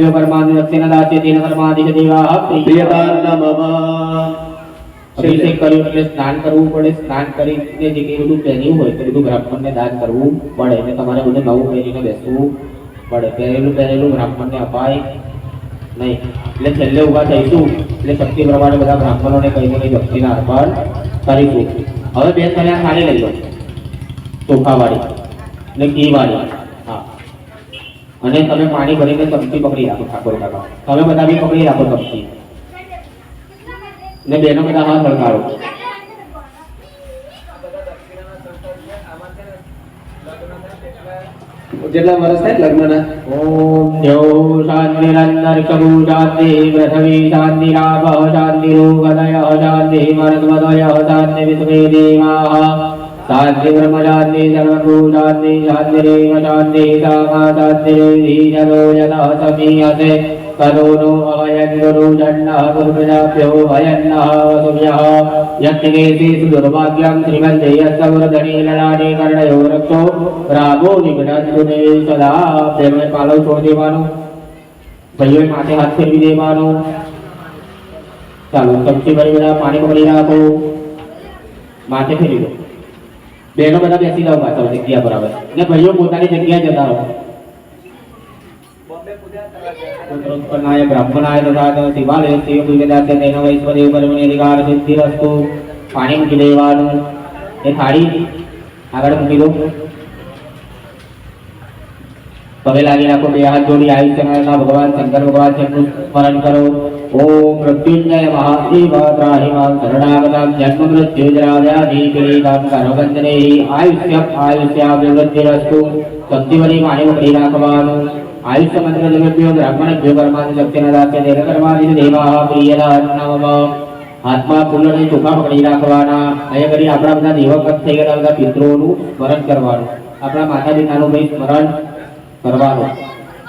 कर्मभ्यो कर्माणि दक्षिण दास्य तेन कर्मादिश देवाः प्रियतान्नमः अभिषेक કર્યો એટલે સ્નાન કરવું પડે સ્નાન કરીને જે કે બધું પહેર્યું હોય તે બધું બ્રાહ્મણને દાન કરવું પડે એટલે તમારે બધું નવું પહેરીને બેસવું પડે પહેરેલું બ્રાહ્મણને અપાય નહીં એટલે છેલ્લે ઊભા થઈશું એટલે શક્તિ પ્રમાણે બધા બ્રાહ્મણોને કહીને દક્ષિણા અર્પણ કરીશું હવે બેન તમે આ થાળી લઈ લો ચોખાવાળી ને ઘીવાળી હા અને તમે પાણી ભરીને ચમચી પકડી રાખો ઠાકોર કાકા તમે બધા બી પકડી રાખો ચમચી ને બેનો બધા હાથ હળગાડો જેટલા વર્ષ થાય લગ્નના ઓમ દેવ શાંતિરંતર કબુ શાંતિ પૃથ્વી શાંતિ રાપ શાંતિ રૂપદય શાંતિ મરદ્વદય શાંતિ વિશ્વે દેવાઃ शांति ब्रह्म शांति सर्वभू शांति शांति रेव शांति सामा शांति धीजलो यतः समीयते तदोनो अवयन्गुरु जन्नः गुरुप्रजाभ्यो भयन्नः वसुभ्यः यज्ञकेसि सुदुर्भाग्यं श्रीमन्देयस्तवरधनी ललाने कर्णयो रक्षो रामो निकटन्तु ते सदा प्रेमे पालव छोड़ देवानो भाइयों माथे हाथ फेरवी देवानो ચાલો સૌથી ભાઈ બધા પાણી પકડી રાખો માથે ફેરવી દો બહેનો બધા બેસી જાઓ પાછળ જગ્યા પર આવે ને ભાઈઓ પોતાની જગ્યાએ જતા રહો પુત્રોત્પન્નાય બ્રાહ્મણાય તથા શિવાલય શિવ પૂજ્યદાસ્ય તેનો વૈશ્વદેવ પરમની અધિકાર સિદ્ધિરસ્તુ પાણી મૂકી દેવાનું એ થાળી આગળ મૂકી દો પગે લાગી રાખો બે હાથ જોડી આયુષ્યના ભગવાન શંકર ભગવાન તેમનું સ્મરણ કરો ओम मृत्युंजय महादेव त्राहिमां शरणागतं जन्म मृत्युजराव्याधि पीडितं कर्मबंधने आयुष्यम् आयुष्याभिवृद्धिरस्तु शक्तिवरी पाणी पकड़ी રાખવાનું आयुष्य मंत्र जगभ्यो ब्राह्मणभ्यो कर्माणि दक्षिण दास्य देव कर्माणि देवाः प्रियदानमः હાથમાં ફૂલને ચોખા પકડી રાખવાના અહીંયા કરી આપણા બધા દેવગત થઈ ગયેલા બધા પિતૃઓનું સ્મરણ કરવાનું આપણા માતા પિતાનું ભાઈ સ્મરણ કરવાનું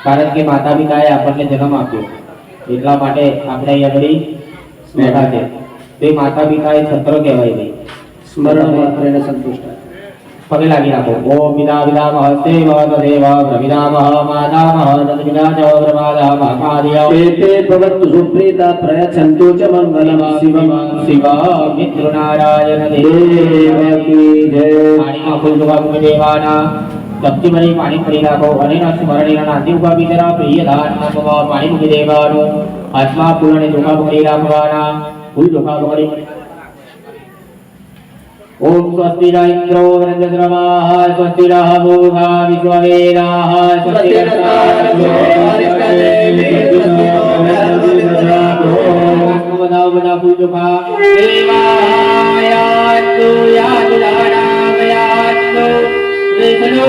કારણ કે માતા પિતાએ આપણને જન્મ આપ્યો એટલા માટે આપણે અહીંયા ઘડી બેઠા છે તે માતા પિતા એ છત્ર કહેવાય નહીં સ્મરણ માત્રેને સંતુષ્ટ પગે લાગી રાખો ઓમ પિતા પિતામહ દેવ તદેવ પ્રપિતામહ માતામહ તદપિતા ચ પ્રમાદામહ કાર્ય તે ભવતુ સુપ્રીતા પ્રયચ્છન્તુ ચ મંગલમ શિવમ શિવ મિત્રનારાયણ દેવકી જય પાણીમાં ફૂલ ચોખા મૂકી દેવાના સબ્જી ભરી પાણી પડી રાખો અને સ્મરણીના નાતી ઉભા બિચારા પ્રિય દાનના પાણી મૂકી દેવાનું હાથમાં ફૂલ અને ચોખા પકડી રાખવાના ફૂલ ચોખા પકડી ओम स्वस्ति न इंद्रो वृंदद्रवाः स्वस्ति नः पूषा विश्ववेदाः स्वस्ति नः पूजुका देवायान्तु यातुदानामयान्तु विष्णु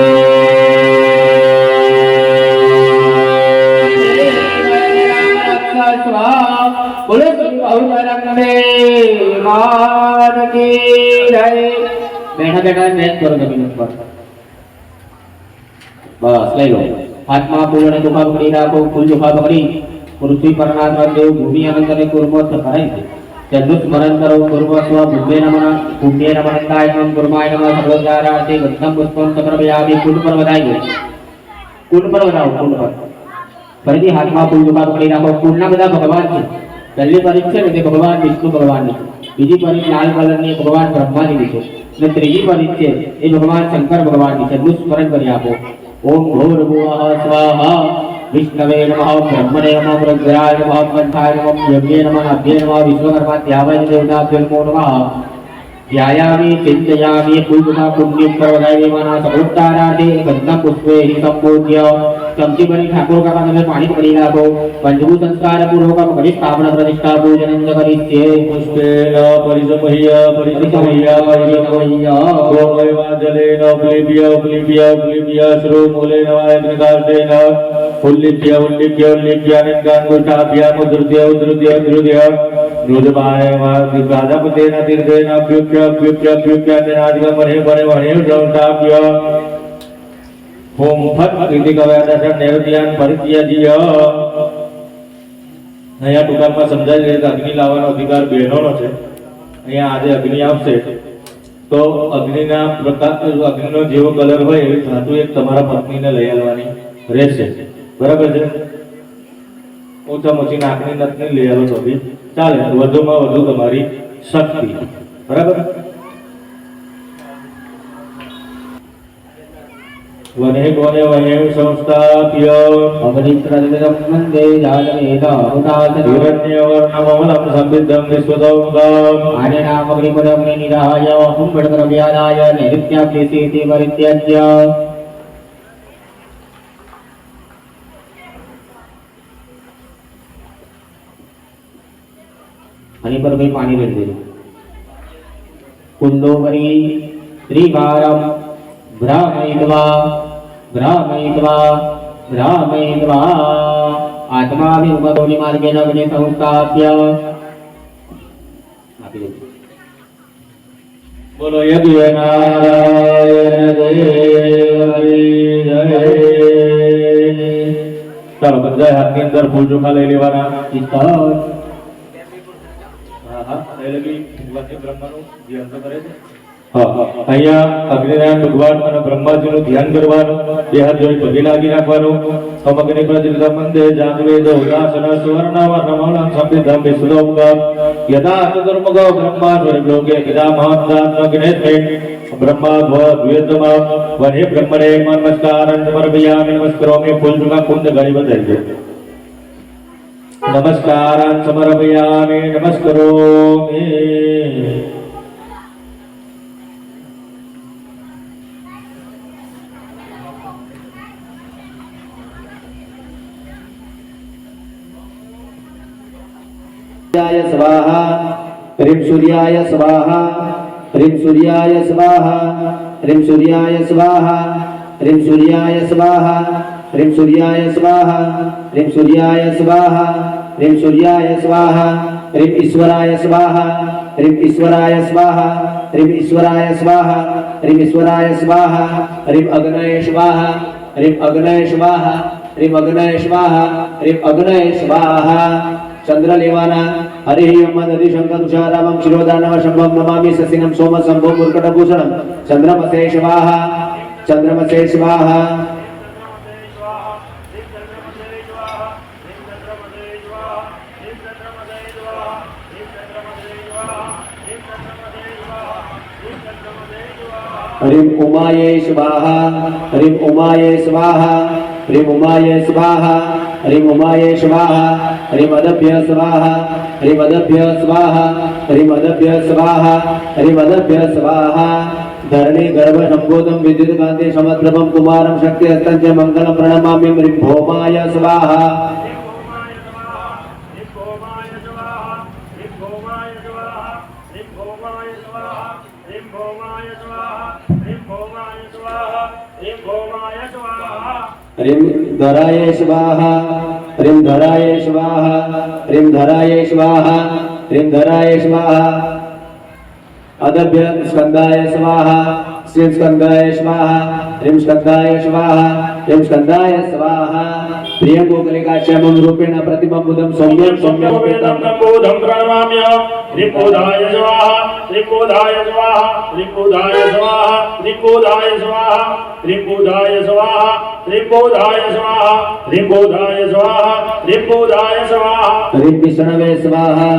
बोलो मान की जय बैठा बैठा मैच करो जमीन पर बस ले लो हाथ में फूल ने चोखा पकड़ी રાખો फूल चोखा पकड़ी पृथ्वी पर नाथ देव भूमि अनंत ने कुर्मोत्थ कराई तेनु स्मरण करो कुर्मस्व भूमे नमः पुण्ये नमः कायम कुर्माय नमः सर्वोद्धारार्थे गन्धम पुष्पम समर्पयामि कुंड पर વધાઈ ગયો कुंड पर વધાવો कुंड पर ફરીથી હાથમાં ફૂલ ચોખા પકડી રાખો કુંડના બધા ભગવાન છે પહેલી પરીક્ષ છે ને તે ભગવાન વિષ્ણુ ભગવાનની બીજી પરીક્ષ લાલ કલરની ભગવાન બ્રહ્માની છે અને ત્રીજી પરીક્ષ છે એ ભગવાન શંકર ભગવાનની છે સ્મરણ કરી આપો ઓમ ભૂર્ભુવઃ સ્વાહા વિષ્ણવે નમઃ બ્રહ્મણે નમઃ રુદ્રાય નમઃ કંઠાય નમઃ યજ્ઞે નમઃ અભ્યે નમઃ વિશ્વકર્મા ધ્યાવય દેવતાભ્યો નમો નમઃ ध्यायामि चिन्तयामि पूजना पुण्यं प्रवदाय देवाना समुद्धारादे गन्धं पुष्पे संपूज्य चमची भरी ठाकुर का તમે પાણી પકડી રાખો પંચભૂત સંસ્કાર પૂર્વક કરી સ્થાપના પ્રતિષ્ઠા પૂજન કરીએ પુષ્પેન પરિસમહ્ય ગોમયવા જલેન ઉપલિપ્ય શ્રો મૂલેન વાયત્રકાર્તેન ઉલ્લિપ્ય નિકાંગુષાભ્યા ઉદ્રુદ્ય रुद्रमाय राजापतेन तीर्थेन अभ्युप्यादिनादिकमने वणे जौताभ्य होम फट इति कवयादर्शन नैवेद्यान परित्याज्य અહીંયા ટૂંકામાં સમજાય છે કે અગ્નિ લાવવાનો અધિકાર બહેનોનો છે અહીંયા આજે અગ્નિ આવશે તો અગ્નિના પ્રકાશ અગ્નિનો જેવો કલર હોય એવી ધાતુ એક તમારા પત્નીને લઈ આવવાની રહેશે બરાબર છે ઓછામાં ઓછી નાકની નથની લઈ આવો તો બી ચાલે, વધુમાં વધુ તમારી શક્તિ. બરાબર. વને કોને વને સંસ્થાપ્ય અપરિત્રદિદં વંદે જાતવેદાવતાસન હિરણ્યવર્ણમમલં સંવિદ્ધં વિશ્વદૌમુખં આનેનામગ્નિપદગ્નિ નિરાય હુંબડકરવ્યાદાય નૈઋત્યાભ્યસેતિ પરિત્યજ્ય आने पर भाई पानी रेड़ देना कुंदोवरी त्रिवारम भ्रामयित्वा भ्रामयित्वा भ्रामयित्वा आत्माभिमुखतोनि मार्गेण अग्ने संस्थाप्य બોલો યજ્ઞ નારાયણ જય જય. ચાલો બધા હાથની અંદર ફૂલ ચોખા લઈ લેવાના. चित्तः અહીંયા અગ્નિનારાયણ ભગવાન અને બ્રહ્માજીનું ધ્યાન કરવાનું, બે હાથ જોડી પગે લાગી રાખવાનું. અગ્નિ પ્રતિષ્ઠા મંદે જાગવેદ ઉદાસન સુવર્ણ વર્ણમલં સંવિદ્ધં વિશ્વદૌમુખં યદા ચતુર્મુખો બ્રહ્મા સ્વર્ગલોકે પિતામહાત્માત્મગ્નેત્રે બ્રહ્મા દ્વેતમા વને બ્રહ્મણે નમસ્કારં સમર્પયામિ. નમસ્કરોમિ. ફૂલ ચોખા કુંડ ગળી બધાઈ નમસ્કારં સમર્પયામિ. નમસ્કરોમિ. स्वाहा ह्रीं सूर्याय स्वाहा ह्रीं सूर्याय स्वाहा ह्रीं सूर्याय स्वाहा ह्रीं सूर्याय स्वाहा ह्रीं सूर्याय स्वाहा ह्रीं सूर्याय स्वाहा ह्रीं सूर्याय स्वाहा ह्रीं ईश्वराय स्वाहा ह्रीं ईश्वराय स्वाहा ह्रीं ईश्वराय स्वाहा ह्रीं ईश्वराय स्वाहा ह्रीं अग्नये स्वाहा ह्रीं अग्नये स्वाहा ह्रीं अग्नये स्वाहा ह्रीं अग्नये स्वाहा. चंद्र लेवाना हरि अम्म नदी शंकर तुषारामं शिरोदानव शंभं नमामि ससिनं सोम शंभो मुर्कटभूषणं चंद्रमसे स्वाहा चंद्रमसे स्वाहा. ह्रीं उमाये स्वाहा ह्रीं उमाये स्वाहा ह्रीं उमाये स्वाहा ह्रीं उमाये स्वाहा ह्रीं अदभ्य स्वाहा ह्रीं अदभ्य स्वाहा ह्रीं अदभ्य स्वाहा ह्रीं अदभ्य स्वाहा. धरणी गर्भ संभूतं विद्युत कांति समद्रवं कुमारं शक्ति हस्तं च मंगलं प्रणमामि. ह्रीं भौमाय स्वाहा ह्रीं धराय स्वाहा ह्रीं धराय स्वाहा ह्रीं धराय स्वाहा ह्रीं धराय स्वाहा. अदभ्य स्कंदाय स्वाहा श्रीं स्कंदाय स्वाहा ह्रीं स्कंदाय स्वाहा ह्रीं स्कंदाय स्वाहा. प्रियंगोकलिकाश्यामं रूपेण प्रतिमं बुधं सौम्यं सौम्यं बोधं प्रणमाम्यहं. त्रिकोधाय स्वाहा त्रिकोधाय स्वाहा त्रिकोधाय स्वाहा त्रिकोधाय स्वाहा त्रिकोधाय स्वाहा त्रिकोधाय स्वाहा त्रिकोधाय स्वाहा त्रिकोधाय स्वाहा. ह्रीं विष्णवे स्वाहा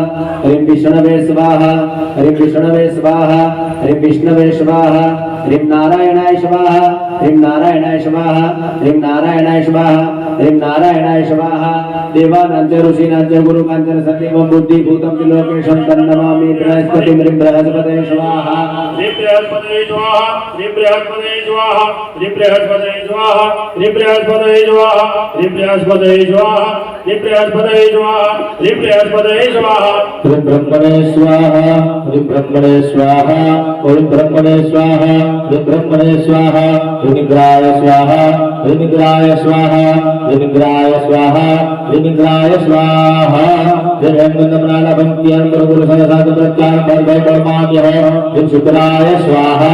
ह्रीं विष्णवे स्वाहा ह्रीं विष्णवे स्वाहा ह्रीं विष्णवे स्वाहा. ह्रीं नारायणाय स्वाहा ह्रीं नारायणाय स्वाहा ह्रीं नारायणाय स्वाहा ह्रीं नारायणाय स्वाहा. देवानां च ऋषीणां च गुरुकां च सत्यमं बुद्धिभूतं च लोकेशं तन्नमामि. बृहस्पतिं ह्रीं बृहस्पतये स्वाहा ह्रीं बृहस्पतये स्वाहा ह्रीं बृहस्पतये स्वाहा ह्रीं बृहस्पतये स्वाहा ह्रीं बृहस्पतये स्वाहा ह्रीं बृहस्पतये स्वाहा ह्रीं बृहस्पतये स्वाहा ह्रीं बृहस्पतये स्वाहा. ह्रीं ब्रह्मणे स्वाहा ह्रीं ब्रह्मणे स्वाहा ह्रीं ब्रह्मणे स्वाहा ह्रीं ब्रह्मणे स्वाहा. ह्रीं निग्राय स्वाहा ह्रीं निग्राय स्वाहा ह्रीं निग्राय स्वाहा ह्रीं निग्राय स्वाहा. ह्रीं शुक्राय स्वाहा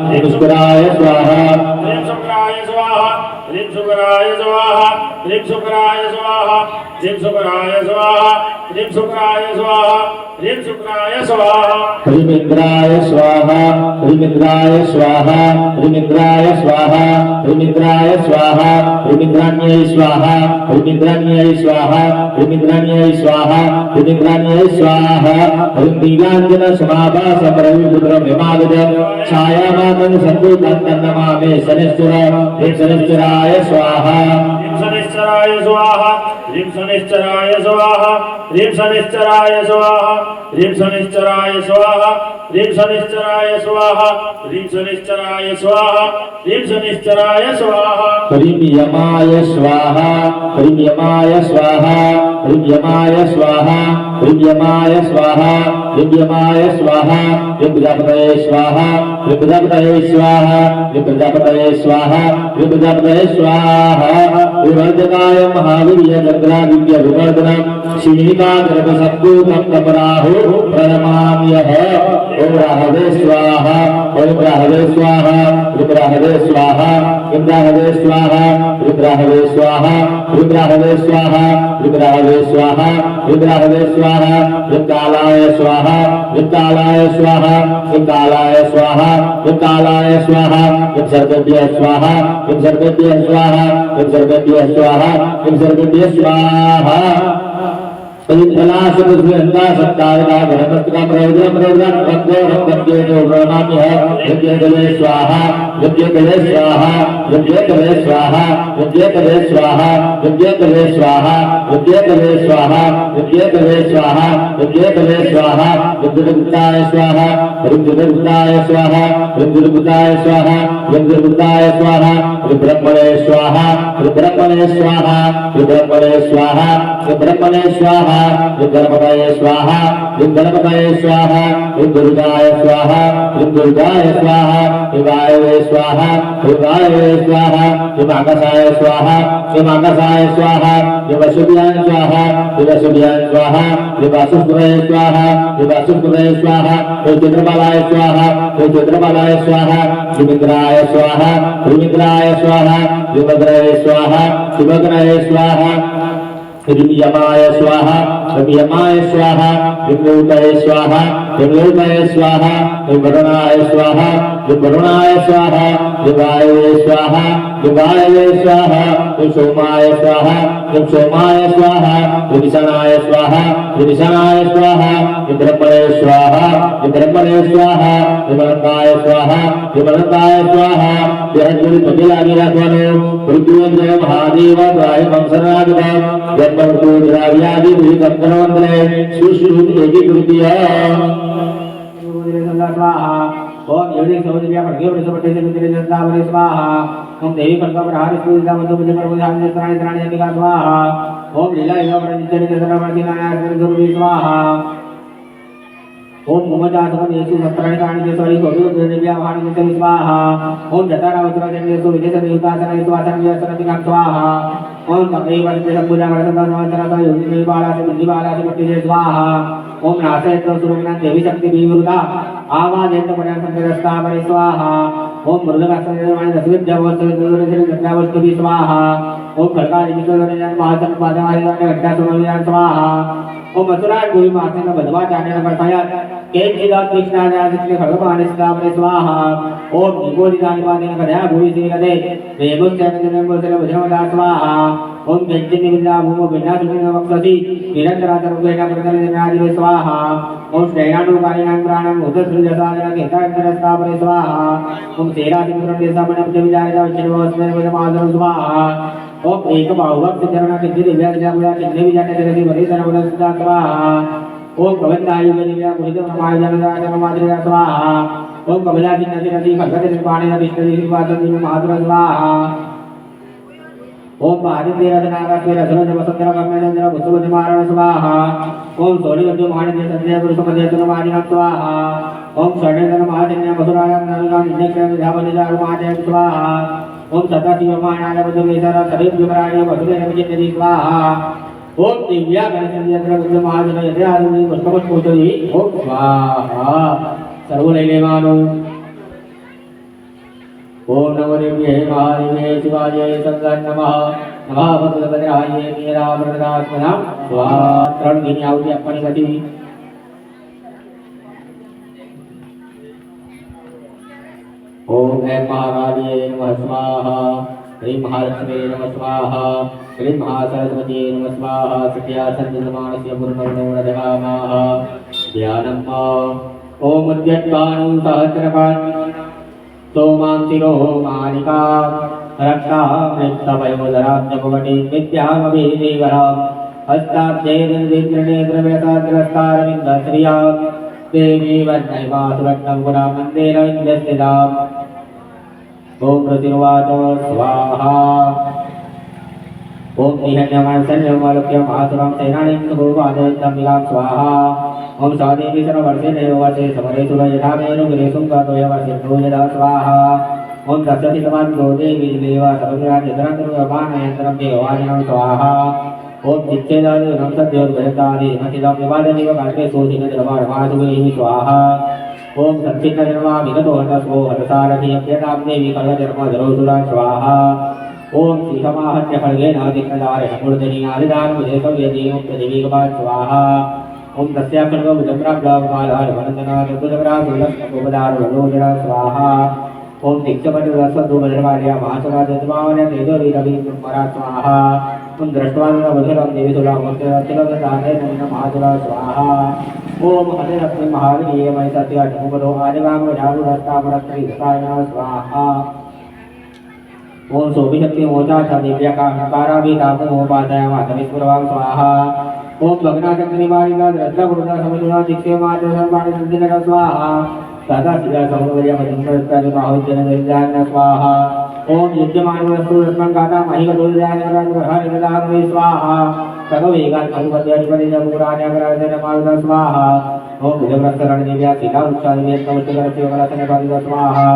ह्रीं शुक्राय स्वाहा ह्रीं शुक्राय स्वाहा ह्रीं शुक्राय स्वाहा ह्रीं शुक्राय स्वाहा ह्रीं शुक्राय स्वाहा ह्रीं शुक्राय स्वाहा ह्रीं शुक्राय स्वाहा ह्रीं इंद्राय स्वाहा ह्रीं इंद्राय स्वाहा ह्रीं इंद्राय स्वाहा ह्रीं इंद्राय स्वाहा ह्रीं इंद्राण्यै स्वाहा ह्रीं इंद्राण्यै स्वाहा ह्रीं इंद्राण्यै स्वाहा ह्रीं इंद्राण्यै स्वाहा ह्रीं नीलांजन समाभास परविपुत्रमिमागज छायामानं संभूतं तन्नमामि शनिश्चर ह्रीं शनिश्चराय स्वाहा ह्रीं शनिश्चराय स्वाहा ह्रीं शनिश्चराय स्वाहा ह्रीं शनिश्चराय स्वाहा ह्रीं शनिश्चराय स्वाहा ह्रीं शनिश्चराय स्वाहा ह्रीं शनिश्चराय स्वाहा ह्रीं शनिश्चराय स्वाहा ह्रीं यमाय स्वाहा ह्रीं यमाय स्वाहा ह्रीं यमाय स्वाहा ह्रीं यमाय स्वाहा ह्रीं यमाय स्वाहा ह्रीं प्रजापतये स्वाहा ह्रीं प्रजापतये स्वाहा ह्रीं प्रजापतये स्वाहा ह्रीं प्रजापतये स्वाहा विवर्धकाय महावीर्य चक्रादित्य विवर्धनम शिनिका गर्भ सद्गुणं तपराहु प्रणमाम्यः ओम राहवे स्वाहा ओम राहवे स्वाहा रुद्राहवे स्वाहा इंद्राहवे स्वाहा रुद्राहवे स्वाहा रुद्राहवे स्वाहा रुद्राहवे स्वाहा रुद्राहवे स्वाहा रुद्रालय स्वाहा रुद्रालय स्वाहा रुद्रालय स्वाहा रुद्रालय स्वाहा सर्वभ्य स्वाहा सर्वभ्य स्वाहा सर्वभ्य स्वाहा सर्वभ्य स्वाहा परिधलासुभुजंगा सत्तारका गणपतिका प्रयोजन भक्तो भक्तज्ञे जो प्रणामी है यज्ञ स्वाहा यज्ञ स्वाहा यज्ञ स्वाहा यज्ञ स्वाहा यज्ञ स्वाहा यज्ञ स्वाहा यज्ञ स्वाहा यज्ञ स्वाहा रुद्रगुप्ताय स्वाहा रुद्रगुप्ताय स्वाहा रुद्रगुप्ताय स्वाहा रुद्रगुप्ताय स्वाहा रुद्रब्रह्मणे स्वाहा रुद्रब्रह्मणे स्वाहा रुद्रब्रह्मणे स्वाहा रुद्रब्रह्मणे स्वाहा रुद्रपतये स्वाहा रुद्रपतये स्वाहा रुद्रगाय स्वाहा रुद्रगाय स्वाहा रुद्राय स्वाहा रुद्राय स्वाहा रुद्राकाशाय स्वाहा रुद्राकाशाय स्वाहा रुद्रशुभ्याय स्वाहा रुद्रशुभ्याय स्वाहा रुद्रसुभ्रये स्वाहा रुद्रसुभ्रये स्वाहा रुद्रबालाय स्वाहा रुद्रबालाय स्वाहा रुद्राय स्वाहा रुद्राय स्वाहा रुद्रये स्वाहा शुभग्रहे स्वाहा यमाय स्वाहा यमाय स्वाहा विमूतये स्वाहा विमूतये स्वाहा वरुणाय स्वाहा वरुणाय स्वाहा युगाय स्वाहा युगाय स्वाहा सोमाय स्वाहा सोमाय स्वाहा विभीषणाय स्वाहा विभीषणाय स्वाहा विद्रपणे स्वाहा विद्रपणे स्वाहा विमलताय स्वाहा विमलताय स्वाहा विहंगुल पतिलागी राखવાનો મૃત્યુંજય મહાદેવ દ્રાય વંશનાગતા જન્મમૃત્યુ દ્રાવ્યાદિ વિકંકરવંદને સુશ્રુત એકીકૃત્ય स्वाहा ओम योनि सौजन्या खड्गे वृषभटे समुद्रे जन्नावरे स्वाहा ओम देवी खड्गप्रहारि स्फुलिता मधुपति पर्वतानि त्राणि त्राणि अनिका स्वाहा ओम लीला इव प्रजितनि चन्द्रमणिनारायणगुरुवे स्वाहा ओम उमजासकं येषु सत्राणि त्राणि केशवरि कौतुकदेव्यावाहनि चन्द्रमि स्वाहा ओम जटारावसुराजन्येषु विदेशनियुक्तासने स्वासनव्यसनतिकां स्वाहा ओम तत्रैवसंभुजागणसंतसंवत्सरः योगिदेवीबालासि बुद्धिबालासि पट्टिजे स्वाहा ओम नासयत्र सुरगणां देवी शक्ति विवृता आवादेत परासंगरस्ता परि स्वाहा ओम मृदकासननिर्माणि दशविद्यावस्तुविद्यावस्तुभि स्वाहा ओम खड्गादिविश्वजनजन महासन पादवादिवान घट्टासुमविरान स्वाहा ओम असुराट भूमि मासेन बधवाचार्यन वर्षायात केचिदात् कृष्णाजासिक्ले खड्गपाणिस्ता परि स्वाहा ओम निगोदिदानिवादेन कदया भूमि सेवते वेगोच्चारणजनमोचन भजनवदा स्वाहा ओम केचिन्निविद्या भूमो भिन्नासुखिन वक्षसि निरन्तराचरुपेण प्रतलजनादिवे स्वाहा ओम श्रेयाणुकारिणां प्राणं उदसृजसादन केतान्तरस्ता परि स्वाहा ओम सेरासिंहदेशमनप्तविजारितवच्चनवस्मेवजमादरं स्वाहा ओम एकबाहुभक्तचरण किञ्चिदिव्याजनामुया किञ्चिदिव्याजनजगति परिसरमुदस्ता स्वाहा ओम कवन्दायुगदिव्या कुहितमायुजनदाचरमाद्रिया स्वाहा ओम कमलाचिन्नतिरति खड्गतिर्पाणेन विष्णुदिवाचन्दिमाधुर स्वाहा ओम आदित्यरथनागस्वेरसुरजवसुन्दरकर्णचन्द्र पुष्पवतिमारण स्वाहा ओम सोनिवद्यो महानद्य सन्ध्या पुरुषमध्यसुरमादिनं स्वाहा ओम स्वर्णेन्द्रमहाजन्य वसुरायन्नरुकान्यक्षरविधावनिदारुमाजय स्वाहा ओम सदाशिवमानायवधुमेश्वर सदैवजुगराय वसुदेवचिन्नति स्वाहा ओम दिव्या गणेशन्द्र महाजन यदयादि पुष्पपुष्पोचरि ओम स्वाहा सर्वलैलेमानो ओम नमो देव्यै महादेव्यै शिवायै संगं नमः નમઃ ભગવદ્રાય નીરાવૃતાત્મના સ્વાહા 3 ઘીની આહુતિ આપવાની પછી ओम ऐं महाकालिये नमः स्वाहा ह्रीं महालक्ष्मी नमः स्वाहा ह्रीं महासरस्वती नमः स्वाहा सत्यासन्निधमानस्य पूर्णो दधामः ध्यानम् ओम उद्यत्पाणौ सहस्रपान् सोमां शिरो मालिका रक्ता मृत्तवयोधराब्जभवटी विद्यामभिदेवराम् हस्ताब्जैर्विद्रनेत्रव्यसाद्रस्तारविन्दश्रिया देवी वन्नैवासुरत्नं गुणामन्दिरविन्दस्थिताम् ओम प्रतिर्वाच स्वाहा ओम निहन्यमनसन्यमालोक्य महासुरं सेनानीं सुभुवादयन्तमिलां स्वाहा ओम सादेवी सर्ववर्षे नैववर्षे समरे सुरयथामेनु गिरेशुं गतोयवर्षेभ्यो यदा स्वाहा ओम दशतितमान्तो देवी देवा सर्वविराजतरन्तरुरमाणयन्तरं देवानिनं स्वाहा ओम चिच्छेदादिनं सद्योर्गजतादि नचिदं विवादनिव कल्पे सोधिनद्रवाणमासुभैः स्वाहा ओम सच्चिन्नजन्मा विगतो हतस्वो हतसारथि अप्यतां देवी कलजन्मधरोसुरा स्वाहा ओम सीतमाहत्य खड्गेन दिक्कदारे मूर्धनीनादिदानमुदेकव्यदेवं प्रदिवीकपात् स्वाहा ओम तस्याखड्गभुजम्राब्लावमालहरवनन्दनादुर्गभरासुलस्कोपदारुलोचना स्वाहा ओम दीक्षपतिरसद्भुभद्रवार्या महासुराजत्मावने तेजोरीरविन्द्रमरा स्वाहा ओम दृष्ट्वानुमधुरं देवीसुरामोक्तिरतिलगताने महासुरा स्वाहा ओम हरिरत्न महावीर्ये मयि सत्याठमुपदो आदिवामजारुरस्तामरस्त्रीदसायन स्वाहा ओम शोभिशक्ति मोचाथा दिव्याकाराभितामोपादयामातमिस्मरवां स्वाहा ओम भग्नाचक्रिमालिका द्रष्टपुरुषा समिधुना दीक्षेमाद्रसर्वाणि स्वाहा तथा शिला सौन्दर्यमतिन्द्रस्तरिमाहुज्जनगरिजान स्वाहा ओम युज्यमानवस्तु रत्नङ्गाता महिकदुर्जानगरहरिगदाग्रे स्वाहा सर्ववेगान् अनुपद्याधिपतिजपुराण्यागराजनमारुत स्वाहा ओम भुजप्रस्तरणदिव्या सीतावृक्षादिव्यस्तवस्तुकरस्योकलसनपादित स्वाहा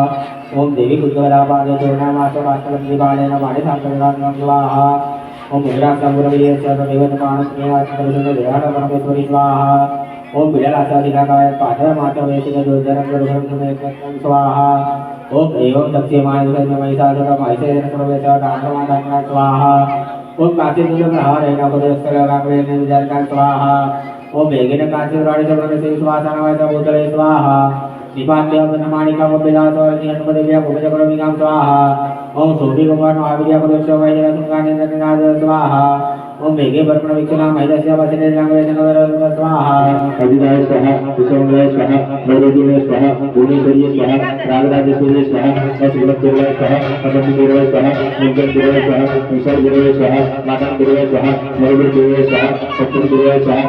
ओम देवी कुज्जवरापादचूर्णमासमास्तवन्दिपालेन माणिसान्तरदात्मं स्वाहा ओम मुद्राक्षाम्बुरवीर्यस्वर्णदेवतमानस्नेहात्मरुषुन्ददेहानपरमेश्वरी स्वाहा ओम बिडलासादिनाकाय पाठमात्रवेशिकदुर्जनगुरुहरसुमेकं स्वाहा ओम एवं सत्यमानसर्वमयिषादुरमहिषेदनसर्वेशादानवादात्मना स्वाहा ओम काचिदुर्लभहारेणपदस्थलरामरेण विजर्गं स्वाहा ओम वेगेन काचिदुराणिसवर्णसे स्वासानवासभूतले स्वाहा दीपाद्यवदनमाणिकामपिदासवर्णियन्मदेव्यामुपजपरमिकां स्वाहा ओम शोभिकुमारमहावीर्यपदक्षवैजलसुङ्गानिन्द्रनाद स्वाहा ओम वेगे वर्पणवीक्षणा महिदस्य वचनेनाङ्गवेदनवर स्वाहा अभिदाय स्वाहा विश्वमंगलाय स्वाहा नवरोगिणे स्वाहा भुवनेश्वर्ये स्वाहा रागराजेश्वर्ये स्वाहा श्रीमद्देवाय स्वाहा अनन्तदेवाय स्वाहा नित्यदेवाय स्वाहा विशालदेवाय स्वाहा मातादेवाय स्वाहा नवदेवाय स्वाहा सप्तदेवाय स्वाहा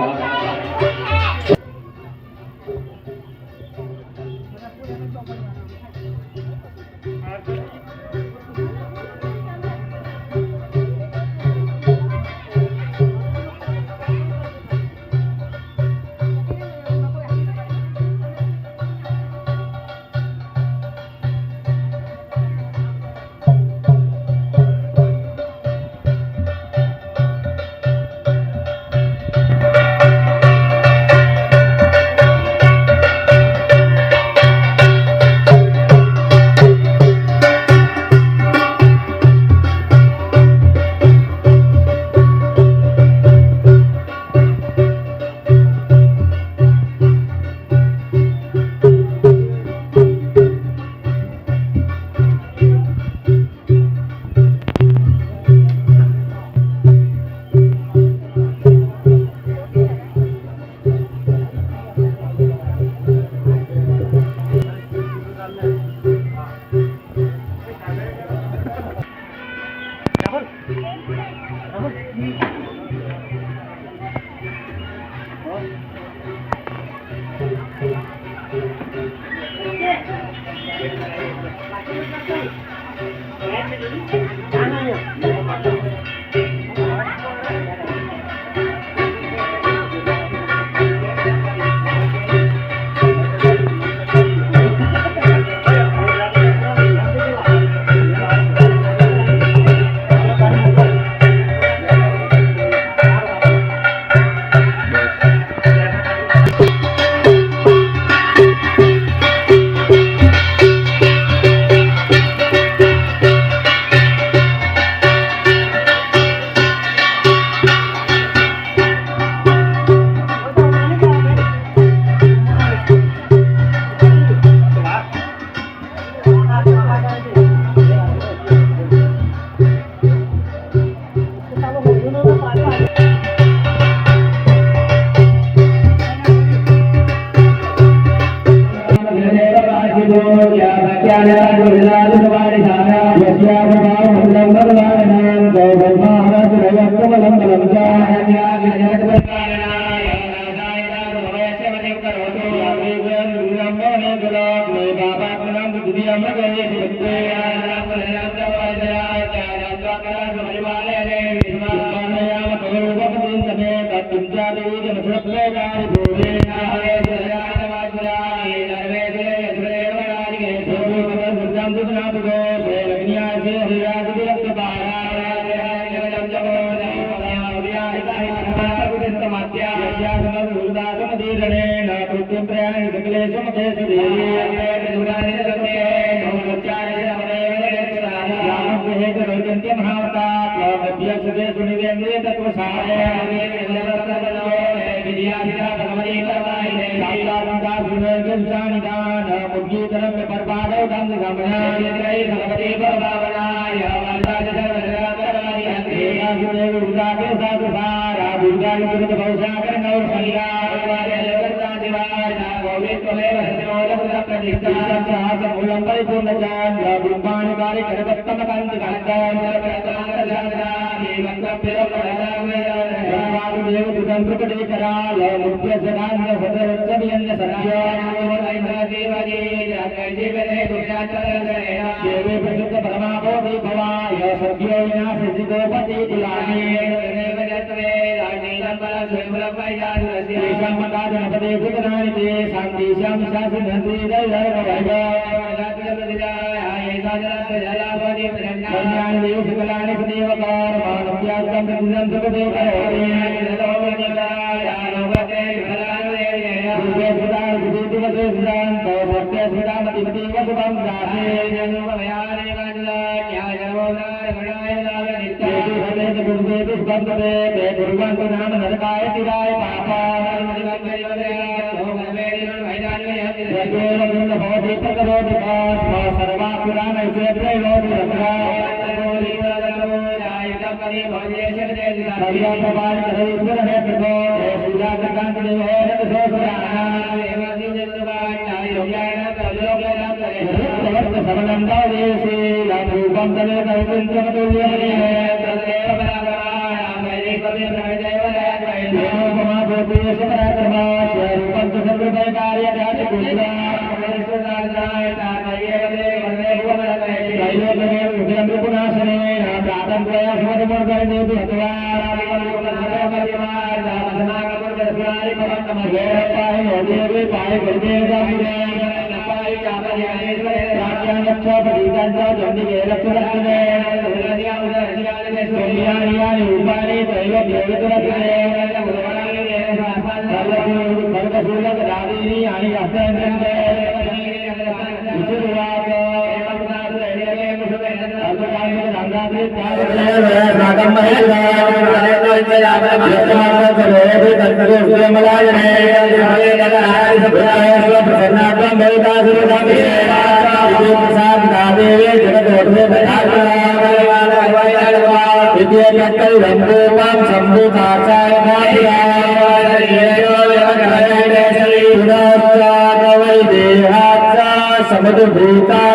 समद भूता